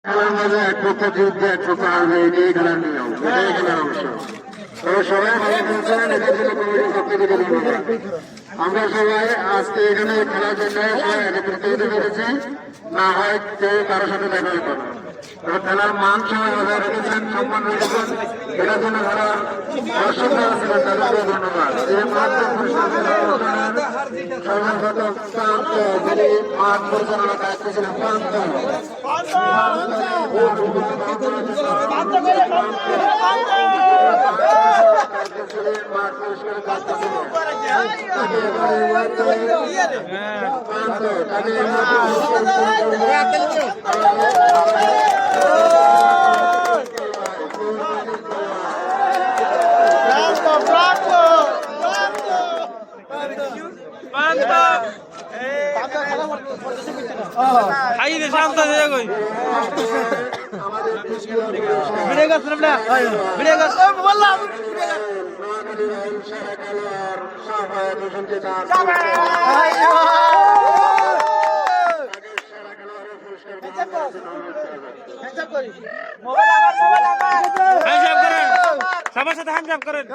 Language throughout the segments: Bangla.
খেলার মাঝে এক পক্ষে যুদ্ধে এক পক্ষে হারবে, এটাই খেলার নিয়ম, এটাই খেলার অংশ। তবে সবাই ভালো খেলছেন, এটার জন্য কমিটির পক্ষ থেকে ধন্যবাদ। আমরা সবাই আজকে এখানে খেলার জন্য সবাই একত্রিত হতে পেরেছি, না হয় কেউ কারোর সাথে দেখা হতো না। তবে খেলার মান সবাই বজায় রেখেছেন, সম্মান রেখেছেন, এটার জন্য যারা দর্শক যারা ছিলেন তাদেরকে ধন্যবাদ। এই মাঠ সর্বপ্রথম প্রান্ত যিনি মাঠ পরিচালনার দায়িত্ব ছিলেন প্রান্ত মাঠ পরিষ্কারের দায়িত্ব ছিলেন শান্ত বললাম সবার সাথে হ্যান্ড করেন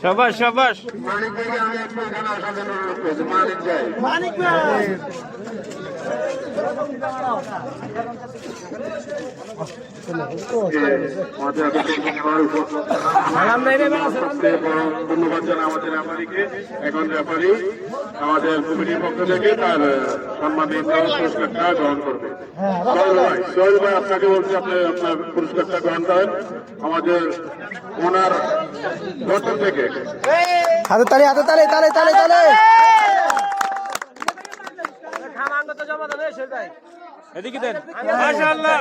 সবাস সবাস মানিক ভাইকে আমি একটু এখানে আসার জন্য অনুরোধ করছি। মানিক ভাই, মানিক ভাই ধন্যবাদ জানাই আমাদের রেফারিকে। এখন রেফারি আমাদের কমিটির পক্ষ থেকে তার সম্মানিত পুরস্কারটা গ্রহণ করবে। সোহেল ভাই আপনাকে বলছি, আপনি আপনার পুরস্কারটা গ্রহণ করেন আমাদের ওনার গঠন থেকে। হাতে তালে হাতে তালে তালে তালে তালে এদিকে দেন মাশাআল্লাহ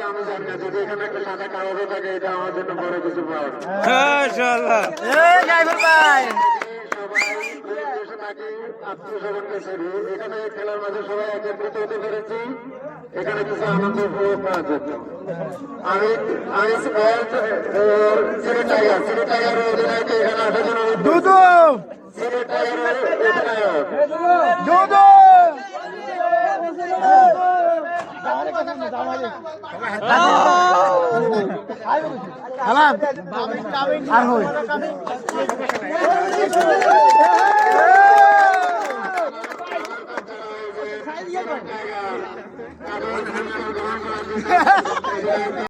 আমি জানি না, যদি এখানে একটা সাদা কাগজও থাকে এটা আমার জন্য বড় কিছু পাওয়া। মাশাআল্লাহ এখানে খেলার মাঝে সবাই একত্রিত হতে পেরেছি, এখানে কিছু আনন্দ উপভোগ করার জন্য। আমি সিলেট টাইগারের অধিনায়ক এখানে আসার জন্য সিলেট টাইগারের অধিনায়ক